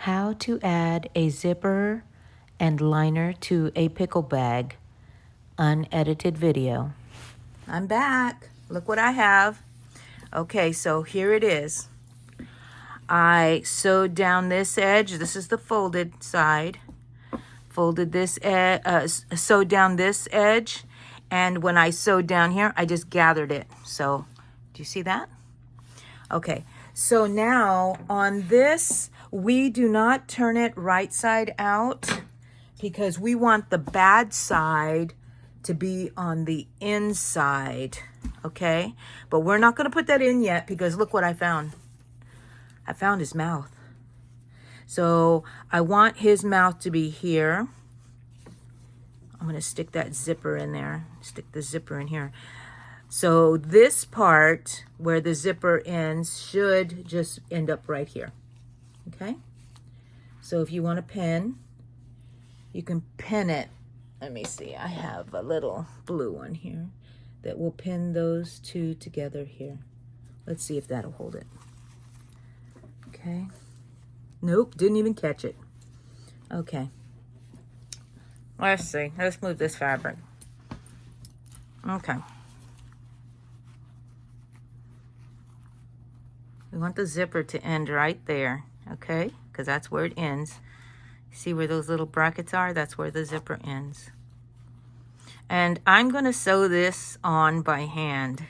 How to add a zipper and liner to a pickle bag. Unedited video. I'm back. Look what I have. Okay, so here it is. I sewed down this edge. This is the folded side. Folded this sewed down this edge, and when I sewed down here, I just gathered it. So, do you see that? Okay, so now on this, we do not turn it right side out because we want the bad side to be on the inside, okay? But we're not gonna put that in yet because look what I found. I found his mouth. So I want his mouth to be here. I'm gonna stick that zipper in there, stick the zipper in here. So this part where the zipper ends should just end up right here, okay? So if you want to pin, you can pin it. Let me see, I have a little blue one here that will pin those two together here. Let's see if that'll hold it. Okay. Nope, didn't even catch it. Okay. Let's see, let's move this fabric. Okay. We want the zipper to end right there, okay? Because that's where it ends. See where those little brackets are? That's where the zipper ends. And I'm going to sew this on by hand.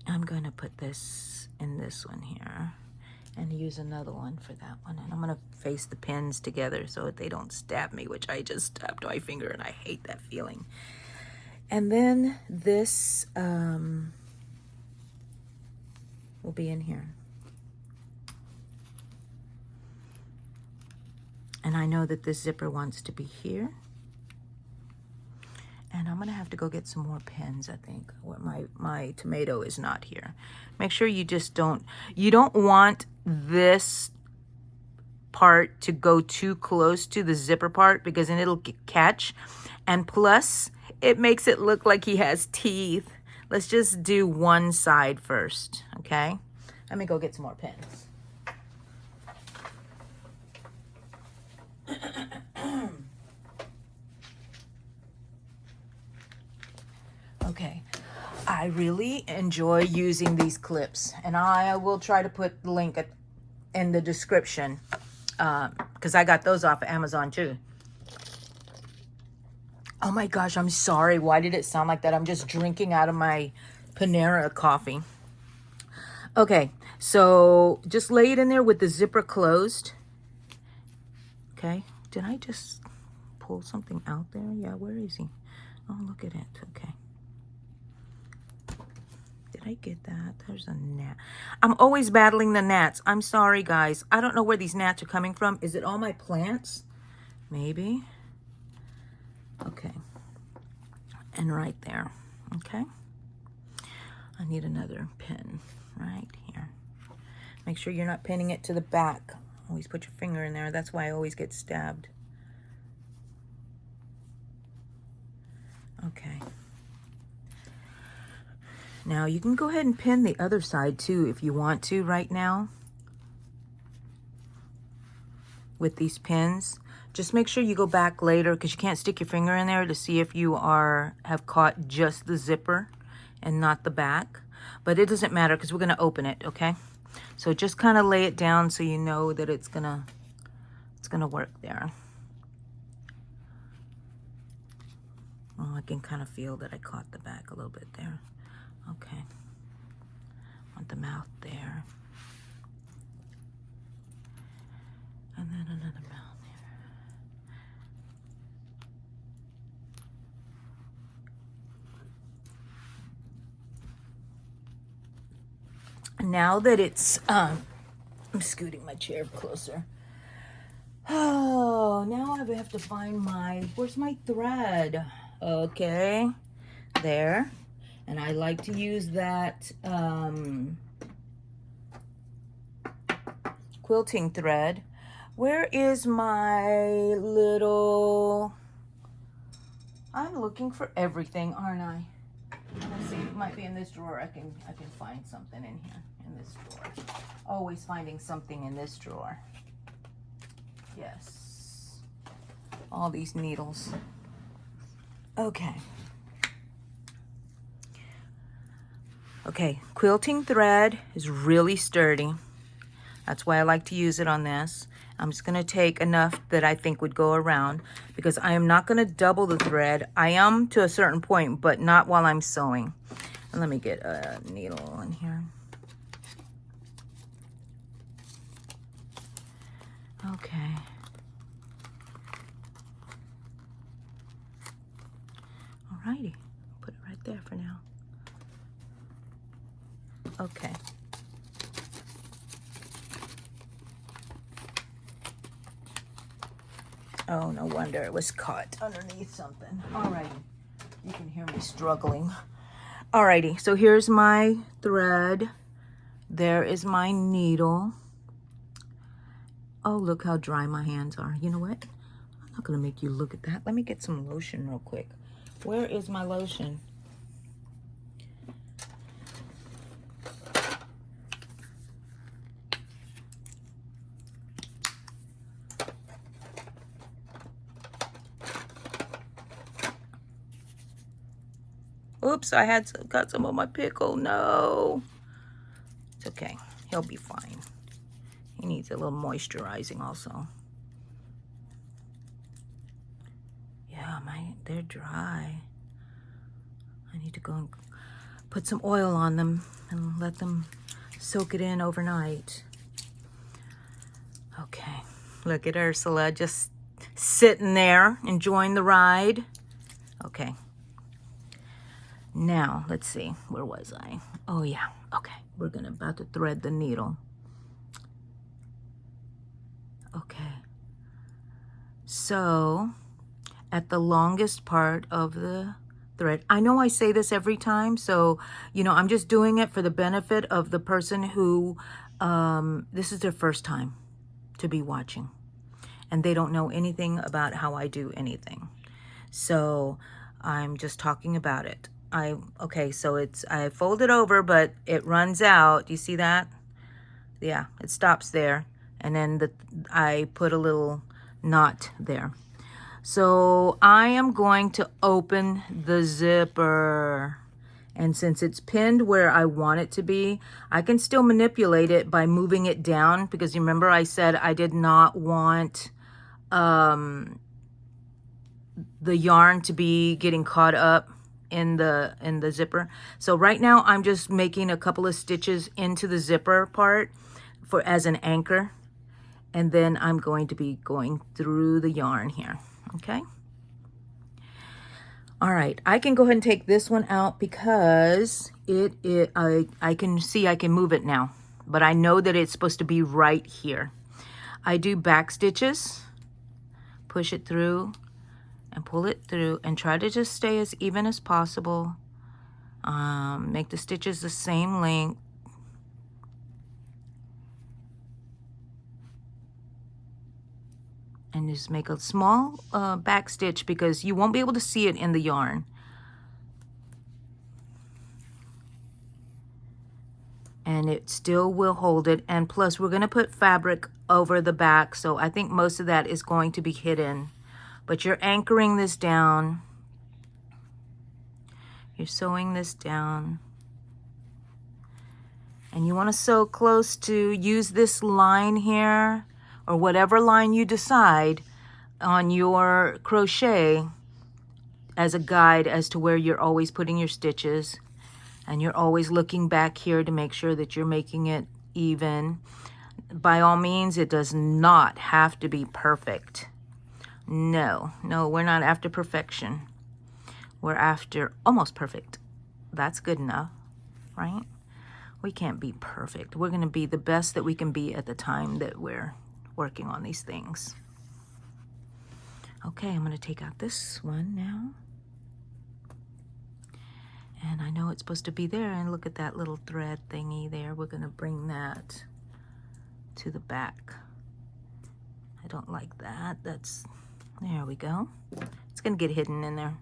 I'm going to put this in this one here and use another one for that one. And I'm going to face the pins together so that they don't stab me, which I just stabbed my finger and I hate that feeling. And then this will be in here. And I know that this zipper wants to be here. And I'm gonna have to go get some more pins, I think. My tomato is not here. Make sure you just don't want this part to go too close to the zipper part because then it'll catch. And plus, it makes it look like he has teeth. Let's just do one side first, okay? Let me go get some more pins. Okay, I really enjoy using these clips, and I will try to put the link in the description because I got those off of Amazon too. Oh my gosh, I'm sorry. Why did it sound like that? I'm just drinking out of my Panera coffee. Okay, so just lay it in there with the zipper closed. Okay, did I just pull something out there? Yeah, where is he? Oh, look at it. Okay. Did I get that? There's a gnat. I'm always battling the gnats. I'm sorry, guys. I don't know where these gnats are coming from. Is it all my plants? Maybe. Okay, and right there, okay? I need another pin right here. Make sure you're not pinning it to the back. Always put your finger in there. That's why I always get stabbed. Okay. Now you can go ahead and pin the other side too if you want to right now with these pins. Just make sure you go back later because you can't stick your finger in there to see if you have caught just the zipper and not the back. But it doesn't matter because we're going to open it, okay? So just kind of lay it down so you know that it's gonna work there. Oh, I can kind of feel that I caught the back a little bit there. Okay. Want the mouth there. And then another mouth. Now that it's, I'm scooting my chair closer. Oh, now I have to find where's my thread? Okay, there. And I like to use that quilting thread. Where is my little, I'm looking for everything, aren't I? Let's see. might be in this drawer. I can find something in here, in this drawer. Always finding something in this drawer. Yes. All these needles. Okay. Okay, quilting thread is really sturdy. That's why I like to use it on this. I'm just gonna take enough that I think would go around because I am not gonna double the thread. I am to a certain point, but not while I'm sewing. And let me get a needle in here. Okay. Alrighty, put it right there for now. Okay. Oh, no wonder it was caught underneath something. Alrighty, you can hear me struggling. Alrighty, so here's my thread. There is my needle. Oh, look how dry my hands are. You know what? I'm not gonna make you look at that. Let me get some lotion real quick. Where is my lotion? Oops, I got some of my pickle. No. It's okay. He'll be fine. He needs a little moisturizing also. Yeah, they're dry. I need to go and put some oil on them and let them soak it in overnight. Okay. Look at Ursula just sitting there enjoying the ride. Okay. Now, let's see, where was I? Oh yeah, okay. We're about to thread the needle. Okay. So, at the longest part of the thread, I know I say this every time, so, you know, I'm just doing it for the benefit of the person who, this is their first time to be watching. And they don't know anything about how I do anything. So, I'm just talking about it. Okay, so I fold it over, but it runs out. You see that? Yeah, it stops there. And then I put a little knot there. So I am going to open the zipper. And since it's pinned where I want it to be, I can still manipulate it by moving it down, because you remember I said I did not want the yarn to be getting caught up in the zipper. So right now I'm just making a couple of stitches into the zipper part as an anchor, and then I'm going to be going through the yarn here. Okay. All right, I can go ahead and take this one out because I can see I can move it now, but I know that it's supposed to be right here. I do back stitches, push it through and pull it through and try to just stay as even as possible. Make the stitches the same length. And just make a small back stitch because you won't be able to see it in the yarn. And it still will hold it. And plus we're gonna put fabric over the back, so I think most of that is going to be hidden. But you're anchoring this down. You're sewing this down. And you want to sew close to, use this line here, or whatever line you decide on your crochet as a guide as to where you're always putting your stitches. And you're always looking back here to make sure that you're making it even. By all means, it does not have to be perfect. No, we're not after perfection. We're after almost perfect. That's good enough, right? We can't be perfect. We're going to be the best that we can be at the time that we're working on these things. Okay, I'm going to take out this one now. And I know it's supposed to be there. And look at that little thread thingy there. We're going to bring that to the back. I don't like that. There we go. It's going to get hidden in there.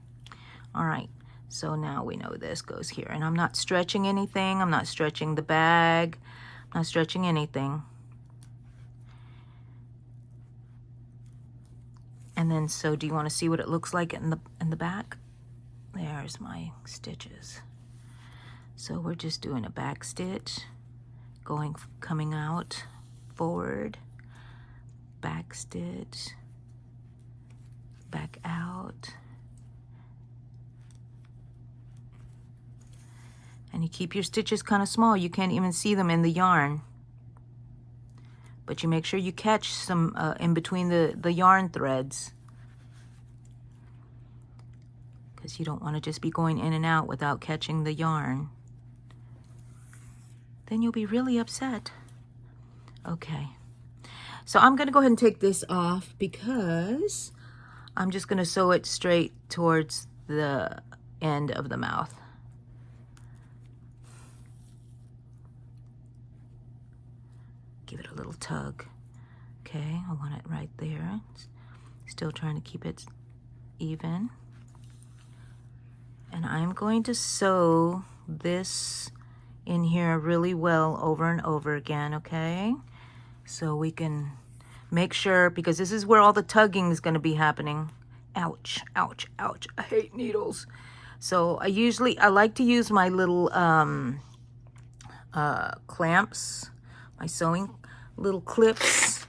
All right. So now we know this goes here. And I'm not stretching anything. I'm not stretching the bag. I'm not stretching anything. And then, so do you want to see what it looks like in the back? There's my stitches. So we're just doing a back stitch, coming out, forward, back stitch, back out. And you keep your stitches kind of small. You can't even see them in the yarn. But you make sure you catch some in between the yarn threads, because you don't want to just be going in and out without catching the yarn. Then you'll be really upset. Okay. So I'm going to go ahead and take this off because I'm just going to sew it straight towards the end of the mouth. Give it a little tug. Okay, I want it right there. Still trying to keep it even. And I'm going to sew this in here really well over and over again, okay? So we can make sure, because this is where all the tugging is going to be happening. Ouch, ouch, ouch. I hate needles. So I like to use my little clamps, my sewing little clips,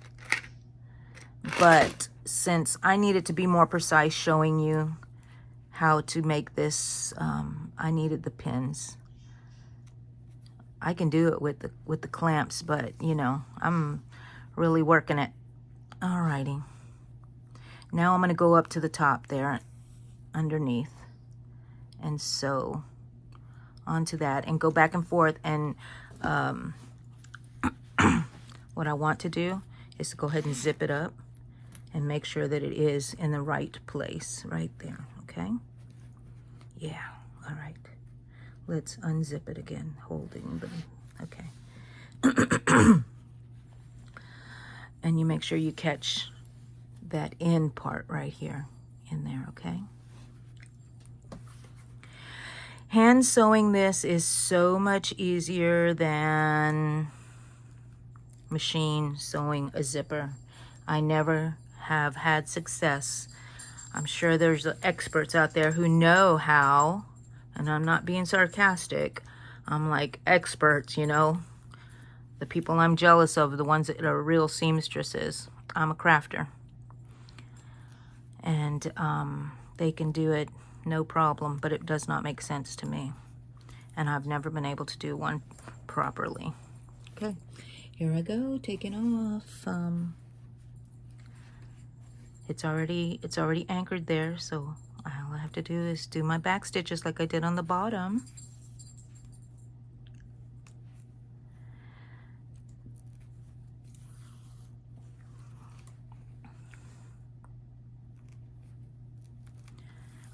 but since I needed to be more precise showing you how to make this, I needed the pins. I can do it with the clamps, but you know, I'm really working it. Alrighty. Now I'm going to go up to the top there underneath and sew onto that and go back and forth. And what I want to do is to go ahead and zip it up and make sure that it is in the right place right there. Okay? Yeah. All right. Let's unzip it again, holding them. Okay. And you make sure you catch that end part right here in there, okay? Hand sewing this is so much easier than machine sewing a zipper. I never have had success. I'm sure there's experts out there who know how, and I'm not being sarcastic. I'm like experts, you know. The people I'm jealous of, the ones that are real seamstresses. I'm a crafter. And they can do it no problem, but it does not make sense to me. And I've never been able to do one properly. Okay, here I go, taking off. It's already anchored there, so all I have to do is do my back stitches like I did on the bottom.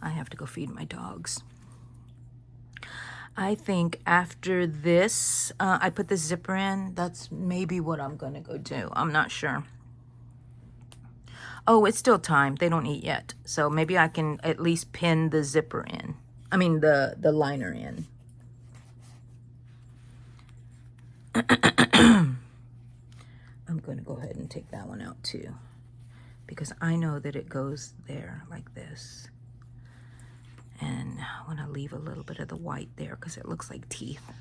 I have to go feed my dogs. I think after this, I put the zipper in. That's maybe what I'm going to go do. I'm not sure. Oh, it's still time. They don't eat yet. So maybe I can at least pin the zipper in. I mean, the liner in. I'm going to go ahead and take that one out too, because I know that it goes there like this. And I want to leave a little bit of the white there because it looks like teeth.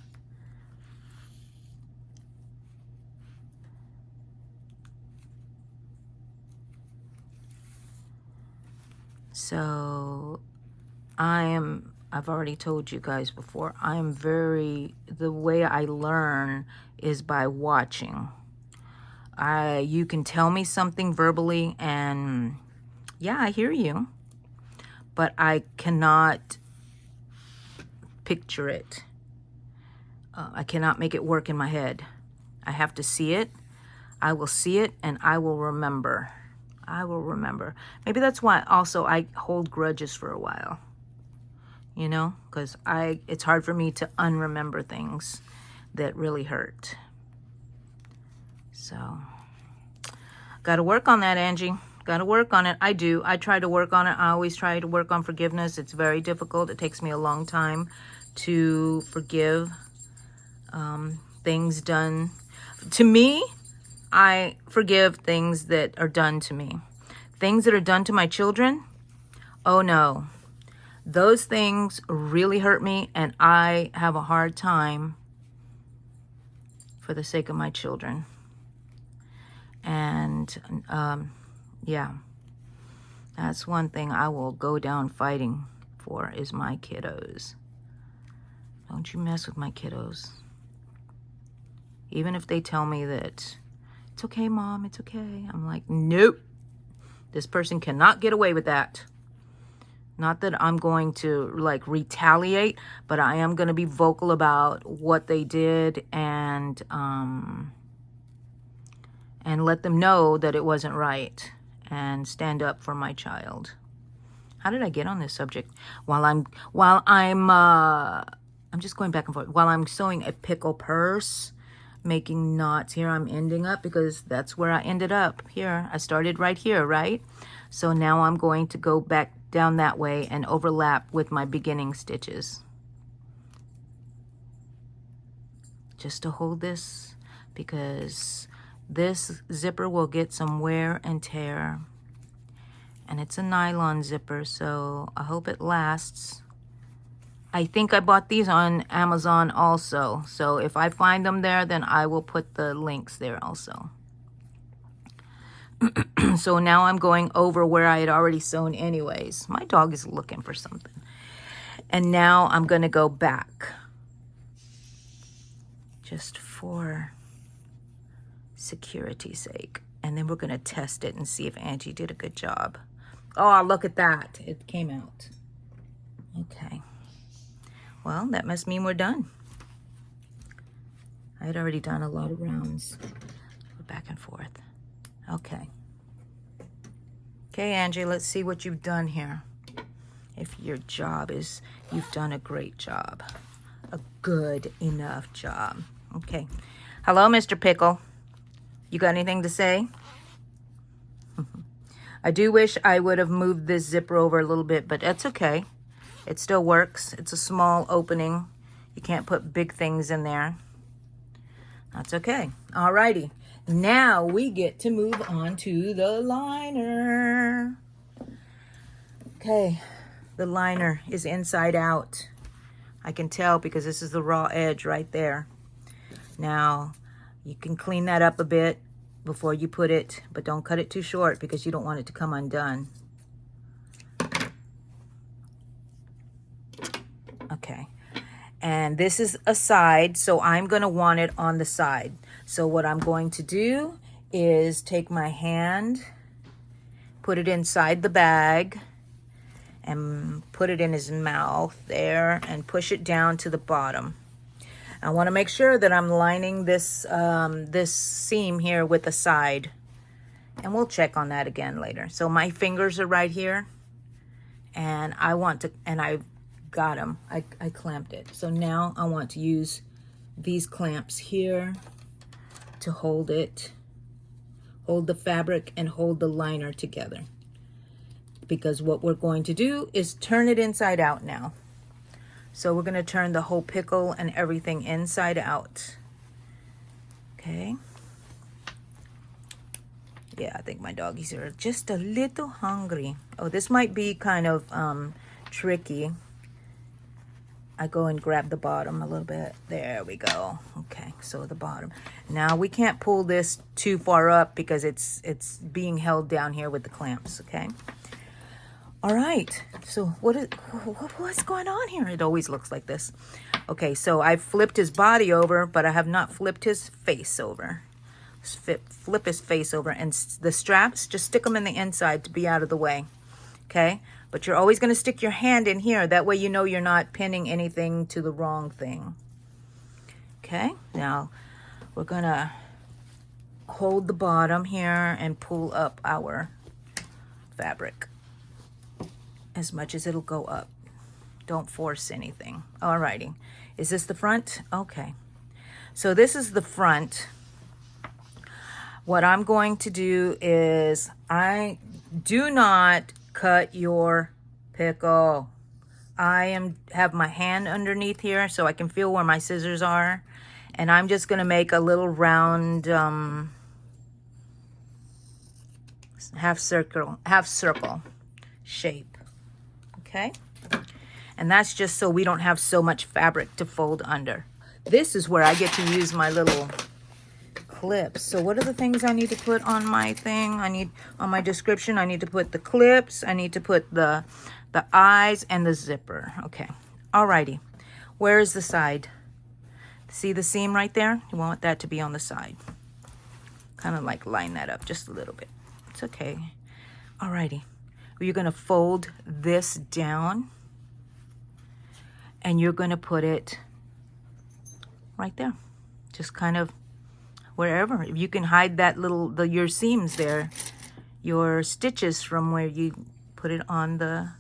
So I've already told you guys before, the way I learn is by watching. You can tell me something verbally and yeah, I hear you, but I cannot picture it. I cannot make it work in my head. I have to see it. I will see it and I will remember. I will remember. Maybe that's why also I hold grudges for a while. You know, because it's hard for me to unremember things that really hurt. So, got to work on that, Angie. Gotta work on it. I do. I try to work on it. I always try to work on forgiveness. It's very difficult. It takes me a long time to forgive things done to me. I forgive things that are done to me. Things that are done to my children, oh no. Those things really hurt me, and I have a hard time for the sake of my children. And yeah, that's one thing I will go down fighting for, is my kiddos. Don't you mess with my kiddos. Even if they tell me that, it's okay, Mom, it's okay. I'm like, nope. This person cannot get away with that. Not that I'm going to like retaliate, but I am going to be vocal about what they did and let them know that it wasn't right, and stand up for my child. How did I get on this subject? I'm just going back and forth. While I'm sewing a pickle purse, making knots here, I'm ending up, because that's where I ended up here. I started right here, right? So now I'm going to go back down that way and overlap with my beginning stitches. Just to hold this, because this zipper will get some wear and tear. And it's a nylon zipper, so I hope it lasts. I think I bought these on Amazon also. So if I find them there, then I will put the links there also. So now I'm going over where I had already sewn anyways. My dog is looking for something. And now I'm going to go back. Just for security's sake. And then we're going to test it and see if Angie did a good job. Oh, look at that. It came out. Okay. Well, that must mean we're done. I had already done a lot of rounds. We're back and forth. Okay. Okay, Angie, let's see what you've done here. If your job is, you've done a great job. A good enough job. Okay. Hello, Mr. Pickle. You got anything to say? I do wish I would have moved this zipper over a little bit, but that's okay. It still works. It's a small opening. You can't put big things in there. That's okay. Alrighty. Now we get to move on to the liner. Okay. The liner is inside out. I can tell because this is the raw edge right there. Now, you can clean that up a bit before you put it, but don't cut it too short because you don't want it to come undone. Okay. And this is a side, so I'm going to want it on the side. So what I'm going to do is take my hand, put it inside the bag, and put it in his mouth there, and push it down to the bottom. I want to make sure that I'm lining this this seam here with the side, and we'll check on that again later. So my fingers are right here, and I want to, and I've got them. I clamped it. So now I want to use these clamps here to hold it, hold the fabric and hold the liner together. Because what we're going to do is turn it inside out now. So we're going to turn the whole pickle and everything inside out. Okay. Yeah, I think my doggies are just a little hungry. Oh, this might be kind of tricky. I go and grab the bottom a little bit. There we go. Okay, so the bottom. Now we can't pull this too far up because it's being held down here with the clamps, okay? All right, so what's going on here? It always looks like this. Okay, so I flipped his body over, but I have not flipped his face over. Flip his face over, and the straps, just stick them in the inside to be out of the way, okay? But you're always going to stick your hand in here. That way you know you're not pinning anything to the wrong thing. Okay, now we're going to hold the bottom here and pull up our fabric as much as it'll go up. Don't force anything. Alrighty. Is this the front? Okay. So this is the front. What I'm going to do is I do not cut your pickle. I have my hand underneath here so I can feel where my scissors are. And I'm just gonna make a little round half circle shape, okay? And that's just so we don't have so much fabric to fold under. This is where I get to use my little clips. So what are the things I need to put on my thing? On my description, I need to put the clips, I need to put the eyes and the zipper. Okay, alrighty. Where is the side? See the seam right there? You want that to be on the side. Kind of like line that up just a little bit. It's okay. Alrighty. You're gonna fold this down and you're gonna put it right there. Just kind of wherever. If you can hide that your seams there, your stitches from where you put it on the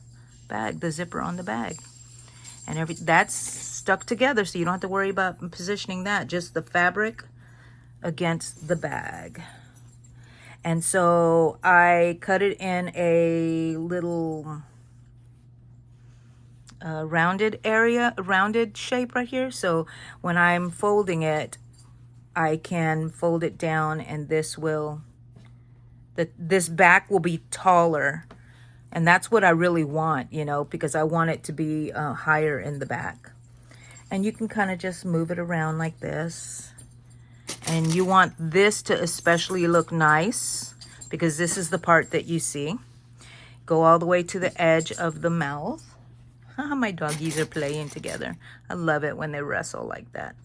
bag, the zipper on the bag. And that's stuck together, so you don't have to worry about positioning that, just the fabric against the bag. And so I cut it in a little rounded shape right here. So when I'm folding it, I can fold it down and this back will be taller. And that's what I really want, you know, because I want it to be higher in the back. And you can kind of just move it around like this. And you want this to especially look nice because this is the part that you see. Go all the way to the edge of the mouth. My doggies are playing together. I love it when they wrestle like that.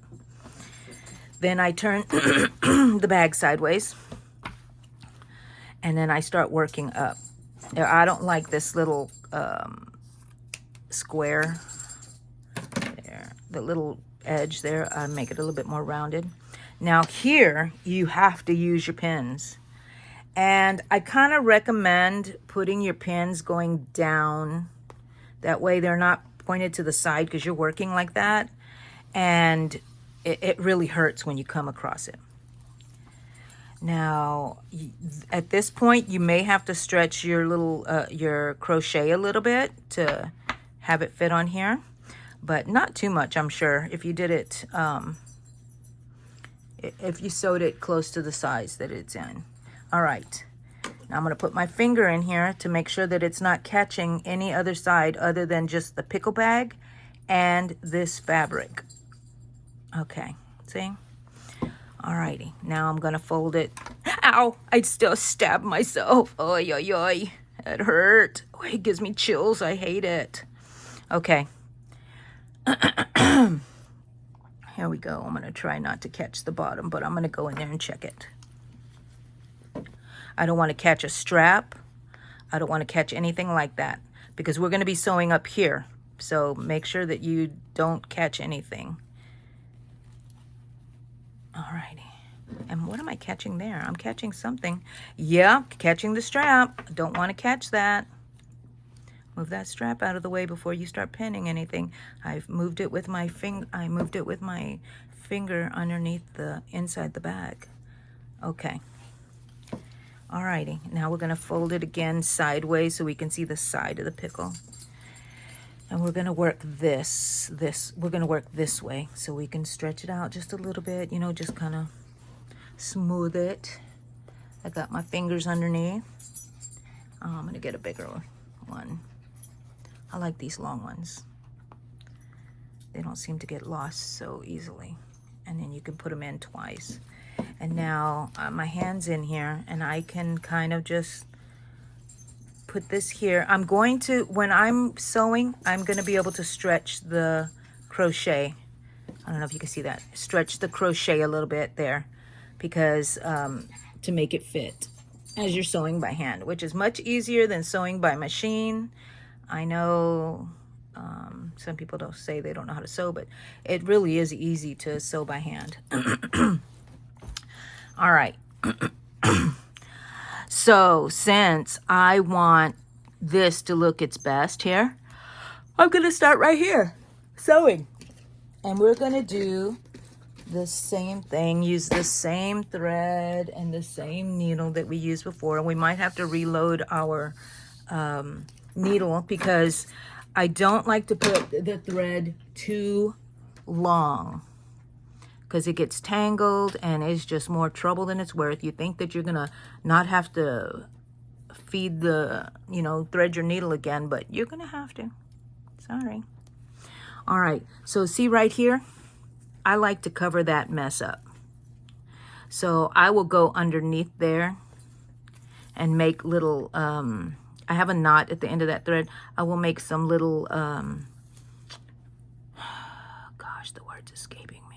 Then I turn the bag sideways. And then I start working up. I don't like this little square there, the little edge there. I make it a little bit more rounded. Now here you have to use your pins, and I kind of recommend putting your pins going down. That way they're not pointed to the side because you're working like that, and it really hurts when you come across it. Now, at this point, you may have to stretch your your crochet a little bit to have it fit on here, but not too much, I'm sure. If you did it, if you sewed it close to the size that it's in. All right. Now I'm going to put my finger in here to make sure that it's not catching any other side other than just the pickle bag and this fabric. Okay, see? Alrighty, now I'm gonna fold it. Ow! I still stabbed myself. Oy, oy, oy. It hurt. Oh, it gives me chills. I hate it. Okay. Here we go. I'm gonna try not to catch the bottom, but I'm gonna go in there and check it. I don't want to catch a strap. I don't want to catch anything like that because we're gonna be sewing up here. So make sure that you don't catch anything. Alrighty. And what am I catching there? I'm catching something. Yeah, catching the strap. Don't want to catch that. Move that strap out of the way before you start pinning anything. I've moved it with my finger. I moved it with my finger underneath the inside the bag. Okay. Alrighty. Now we're gonna fold it again sideways so we can see the side of the pickle. And we're gonna work we're gonna work this way so we can stretch it out just a little bit, you know, just kind of smooth it. I got my fingers underneath. I'm gonna get a bigger one. I like these long ones. They don't seem to get lost so easily. And then you can put them in twice. And now my hand's in here and I can kind of just put this here. I'm going to, when I'm sewing, I'm going to be able to stretch the crochet. I don't know if you can see that. Stretch the crochet a little bit there because to make it fit as you're sewing by hand, which is much easier than sewing by machine. I know some people don't say they don't know how to sew, but it really is easy to sew by hand. All right. So since I want this to look its best here, I'm going to start right here, sewing. And we're going to do the same thing, use the same thread and the same needle that we used before. We might have to reload our needle because I don't like to put the thread too long because it gets tangled and it's just more trouble than it's worth. You think that you're gonna not have to feed the, you know, thread your needle again, but you're gonna have to. Sorry. All right, so see right here, I like to cover that mess up. So I will go underneath there and make little, I have a knot at the end of that thread. I will make some little, gosh, the word's escaping me.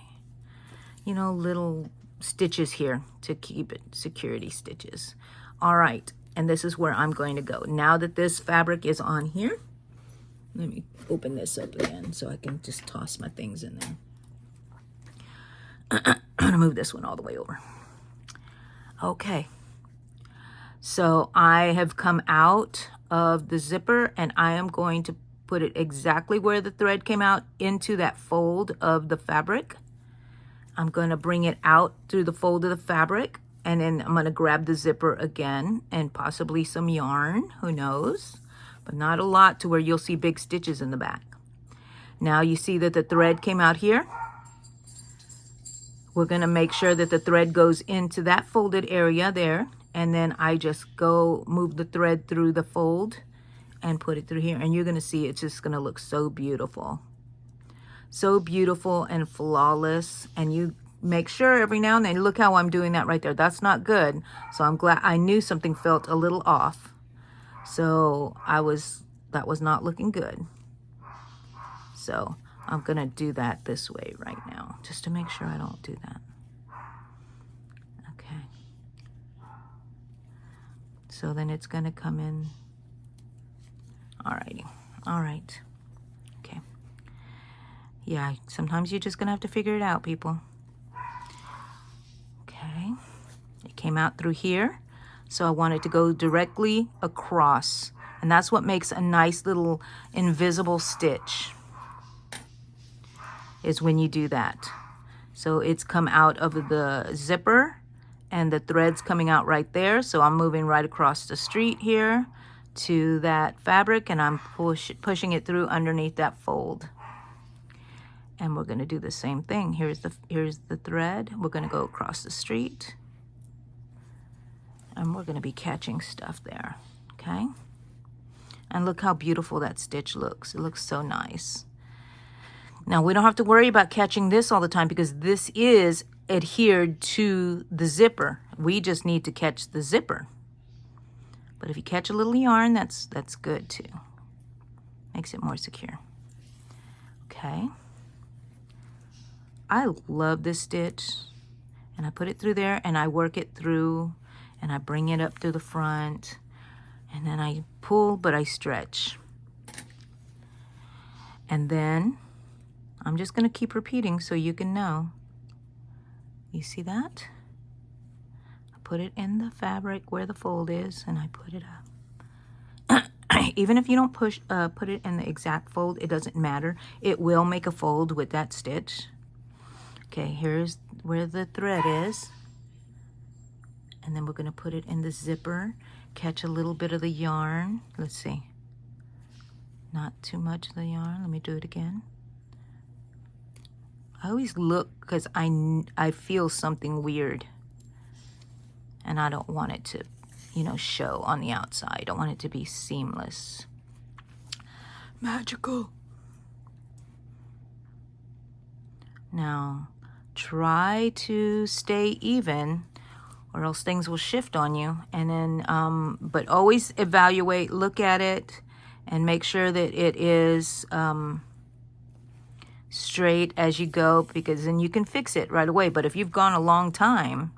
You know, little stitches here to keep it, security stitches. All right, and this is where I'm going to go. Now that this fabric is on here, let me open this up again so I can just toss my things in there. I'm gonna move this one all the way over. Okay, so I have come out of the zipper and I am going to put it exactly where the thread came out into that fold of the fabric. I'm going to bring it out through the fold of the fabric, and then I'm going to grab the zipper again and possibly some yarn, who knows, but not a lot to where you'll see big stitches in the back. Now you see that the thread came out here. We're going to make sure that the thread goes into that folded area there, and then I just go move the thread through the fold and put it through here, and you're going to see it's just going to look so beautiful. So beautiful and flawless. And you make sure every now and then, look how I'm doing that right there. That's not good. So I'm glad, I knew something felt a little off. So that was not looking good. So I'm gonna do that this way right now, just to make sure I don't do that. Okay. So then it's gonna come in. Alrighty, all right. Okay. Yeah, sometimes you're just gonna have to figure it out, people. Okay, it came out through here. So I want it to go directly across. And that's what makes a nice little invisible stitch, is when you do that. So it's come out of the zipper and the thread's coming out right there. So I'm moving right across the street here to that fabric, and I'm pushing it through underneath that fold. And we're going to do the same thing. Here's the thread. We're going to go across the street. And we're going to be catching stuff there. Okay? And look how beautiful that stitch looks. It looks so nice. Now, we don't have to worry about catching this all the time because this is adhered to the zipper. We just need to catch the zipper. But if you catch a little yarn, that's good too. Makes it more secure. Okay. I love this stitch, and I put it through there and I work it through and I bring it up through the front, and then I pull, but I stretch. And then I'm just going to keep repeating so you can know. You see that? I put it in the fabric where the fold is and I put it up. Even if you don't put it in the exact fold, it doesn't matter. It will make a fold with that stitch. Okay, here's where the thread is. And then we're going to put it in the zipper, catch a little bit of the yarn. Let's see. Not too much of the yarn. Let me do it again. I always look because I feel something weird. And I don't want it to, you know, show on the outside. I don't want it to be seamless. Magical. Now, try to stay even, or else things will shift on you. And then, but always evaluate, look at it, and make sure that it is straight as you go, because then you can fix it right away. But if you've gone a long time,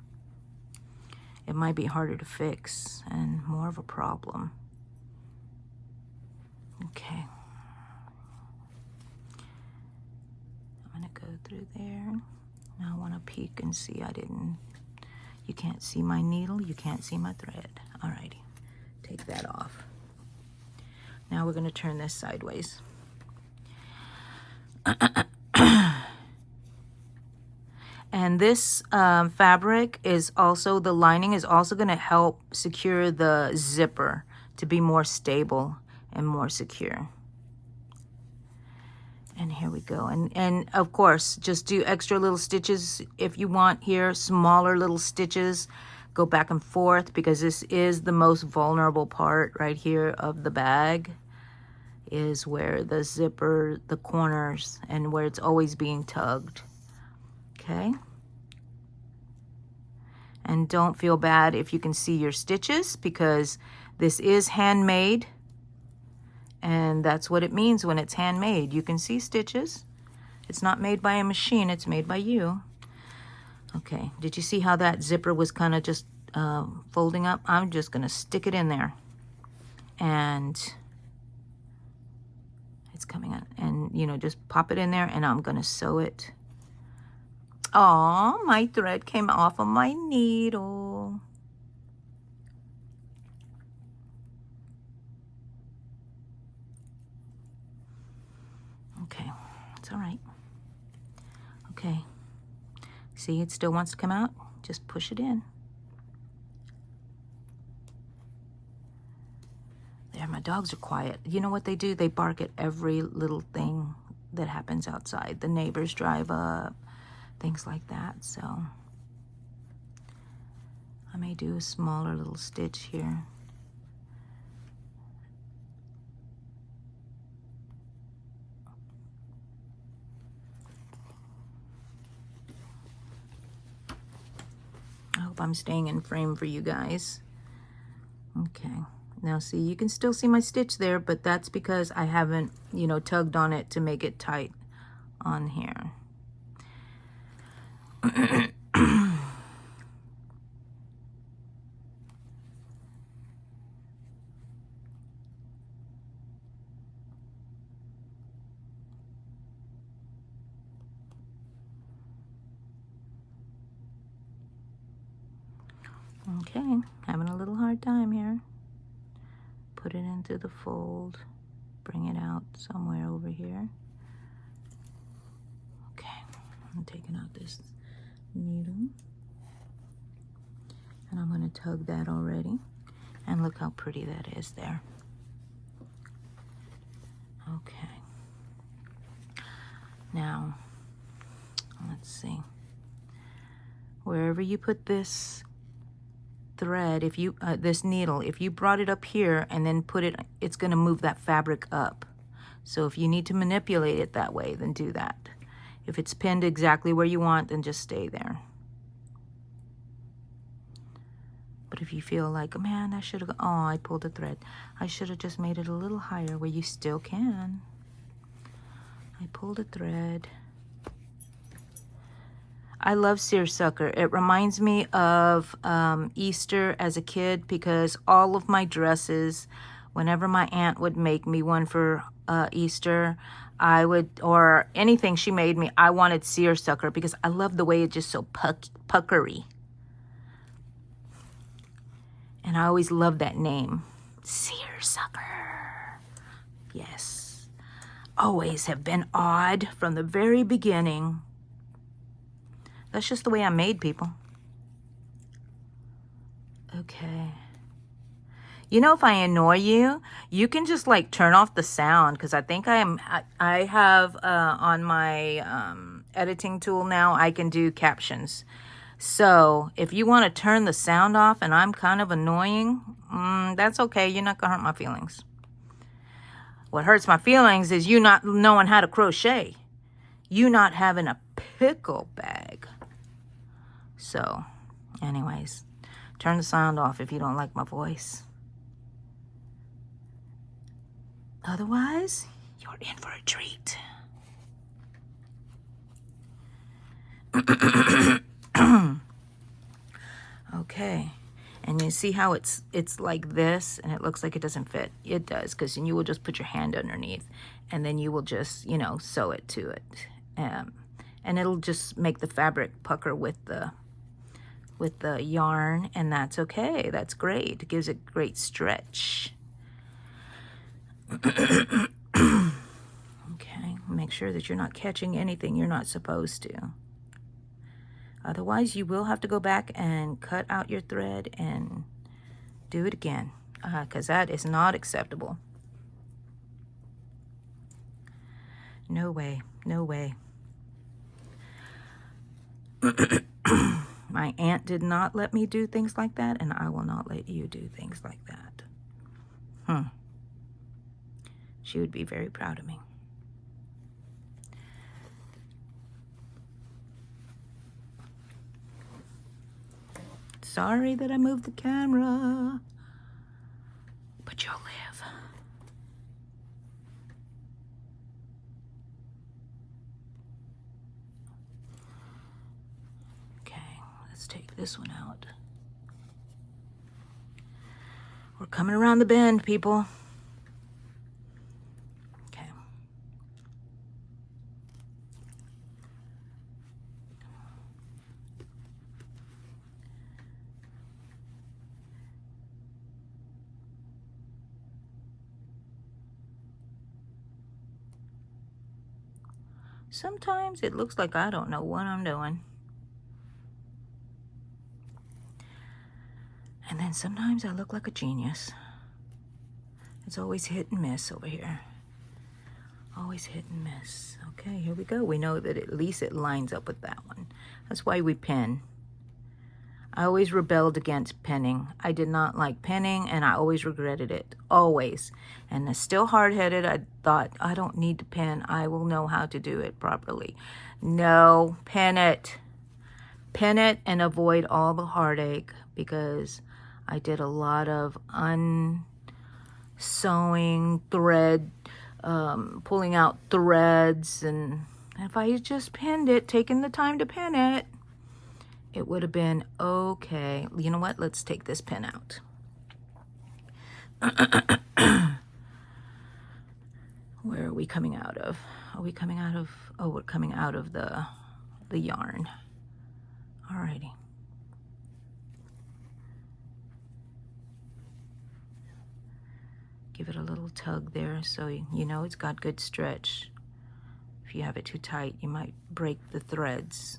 it might be harder to fix and more of a problem. Okay. I'm gonna go through there. Now I want to peek and see you can't see my needle, you can't see my thread. Alrighty, take that off. Now we're going to turn this sideways. And this fabric is also, the lining is also going to help secure the zipper to be more stable and more secure. And here we go. And of course, just do extra little stitches if you want here, smaller little stitches. Go back and forth because this is the most vulnerable part right here of the bag, is where the zipper, the corners, and where it's always being tugged. Okay. And don't feel bad if you can see your stitches, because this is handmade. And that's what it means when it's handmade. You can see stitches. It's not made by a machine, it's made by you. Okay, did you see how that zipper was kind of just folding up? I'm just gonna stick it in there. And it's coming on. And, you know, just pop it in there and I'm gonna sew it. Aw, my thread came off of my needle. Okay, it's all right. Okay, see, it still wants to come out. Just push it in. There, my dogs are quiet. You know what they do? They bark at every little thing that happens outside. The neighbors drive up, things like that. So I may do a smaller little stitch here. I hope I'm staying in frame for you guys. Okay, now see, you can still see my stitch there, but that's because I haven't, you know, tugged on it to make it tight on here. Okay, having a little hard time here. Put it into the fold, bring it out somewhere over here. Okay, I'm taking out this needle. And I'm going to tug that already. And look how pretty that is there. Okay. Now, let's see. Wherever you put this thread, if you this needle, if you brought it up here and then put it, it's going to move that fabric up. So if you need to manipulate it that way, then do that. If it's pinned exactly where you want, then just stay there. But if you feel like, oh man, I should have, oh, I pulled a thread, I should have just made it a little higher, where you still can. I pulled a thread. I love seersucker. It reminds me of Easter as a kid, because all of my dresses, whenever my aunt would make me one for Easter, I would, or anything she made me, I wanted seersucker because I love the way it's just so puckery. And I always loved that name, seersucker. Yes, always have been odd from the very beginning. That's just the way I'm made, people. Okay. You know, if I annoy you, you can just like turn off the sound, because I think I have on my editing tool now, I can do captions. So if you want to turn the sound off and I'm kind of annoying, that's okay. You're not gonna hurt my feelings. What hurts my feelings is you not knowing how to crochet. You not having a pickle bag. So, anyways, turn the sound off if you don't like my voice. Otherwise, you're in for a treat. Okay, and you see how it's like this, and it looks like it doesn't fit. It does, because then you will just put your hand underneath, and then you will just, you know, sew it to it, and it'll just make the fabric pucker with the yarn, and that's okay. That's great. It gives it great stretch. Okay, make sure that you're not catching anything you're not supposed to. Otherwise, you will have to go back and cut out your thread and do it again, because that is not acceptable. No way, no way. My aunt did not let me do things like that, and I will not let you do things like that. She would be very proud of me. Sorry that I moved the camera, but you'll live. Okay, let's take this one out. We're coming around the bend, people. Okay. Sometimes it looks like I don't know what I'm doing. And then sometimes I look like a genius. It's always hit and miss over here. Always hit and miss. Okay, here we go. We know that at least it lines up with that one. That's why we pin. I always rebelled against pinning. I did not like pinning, and I always regretted it. Always. And it's still hard-headed. I thought, I don't need to pin. I will know how to do it properly. No, pin it. Pin it and avoid all the heartache, because I did a lot of unsewing, thread, pulling out threads, and if I had just pinned it, taken the time to pin it, it would have been okay. You know what? Let's take this pin out. Where are we coming out of? Are we coming out of, oh, we're coming out of the yarn. Alrighty. Give it a little tug there so you know it's got good stretch. If you have it too tight, you might break the threads.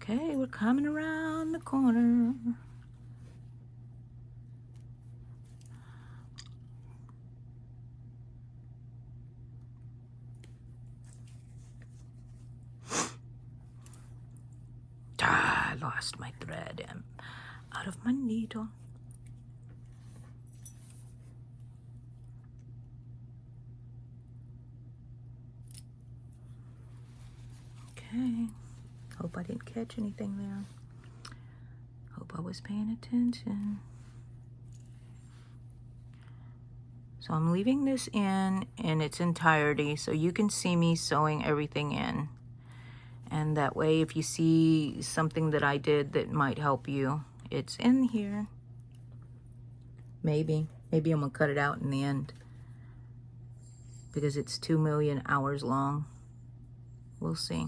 Okay, we're coming around the corner. I lost my thread. I'm out of my needle. Okay. Hope I didn't catch anything there. Hope I was paying attention. So I'm leaving this in its entirety so you can see me sewing everything in. And that way, if you see something that I did that might help you, it's in here. Maybe I'm gonna cut it out in the end because it's 2 million hours long. We'll see.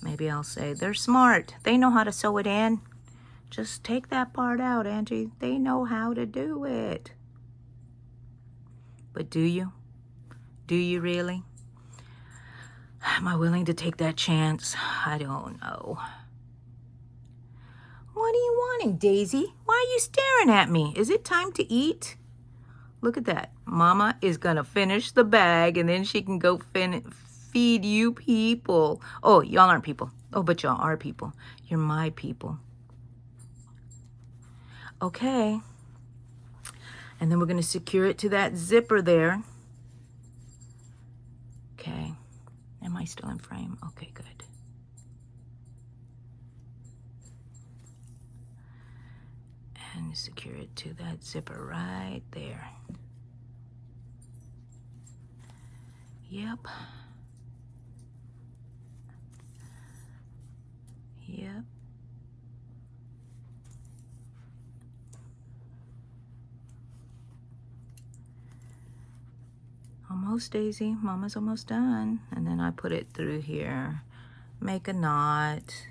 Maybe I'll say, they're smart. They know how to sew it in. Just take that part out, Angie. They know how to do it. But do you? Do you really? Am I willing to take that chance? I don't know. What are you wanting, Daisy? Why are you staring at me? Is it time to eat? Look at that. Mama is gonna finish the bag and then she can go feed you people. Oh, y'all aren't people. Oh, but y'all are people. You're my people. Okay. And then we're gonna secure it to that zipper there. Okay. Am I still in frame? Okay, good. And secure it to that zipper right there. Yep. Yep. Almost, Daisy. Mama's almost done. And then I put it through here. Make a knot.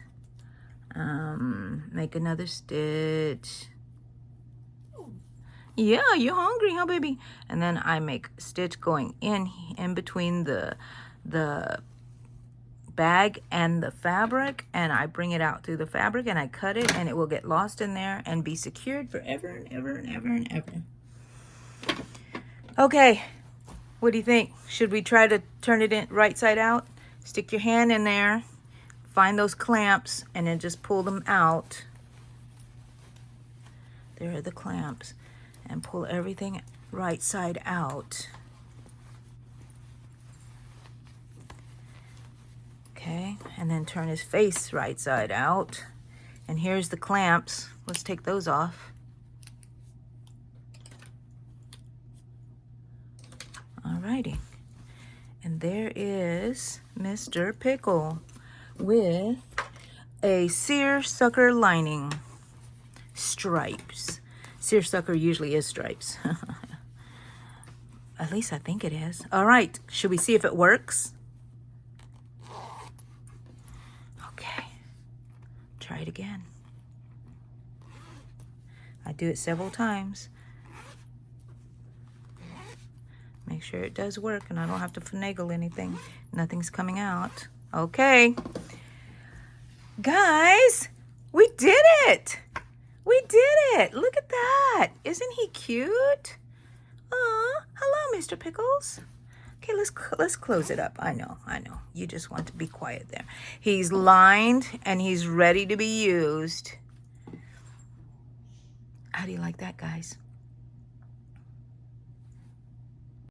Make another stitch. Yeah, you're hungry, huh, baby? And then I make a stitch going in between the bag and the fabric, and I bring it out through the fabric and I cut it, and it will get lost in there and be secured forever and ever and ever and ever. Okay, what do you think? Should we try to turn it in right side out? Stick your hand in there, find those clamps, and then just pull them out. There are the clamps. And pull everything right side out. Okay, and then turn his face right side out. And here's the clamps. Let's take those off. Alrighty. And there is Mr. Pickle with a seersucker lining. Stripes. Seersucker usually is stripes. At least I think it is. All right, should we see if it works? Okay, try it again. I do it several times. Make sure it does work and I don't have to finagle anything. Nothing's coming out. Okay. Guys, we did it. We did it. Look at that. Isn't he cute? Aw, hello, Mr. Pickles. Okay, let's close it up. I know. You just want to be quiet there. He's lined and he's ready to be used. How do you like that, guys?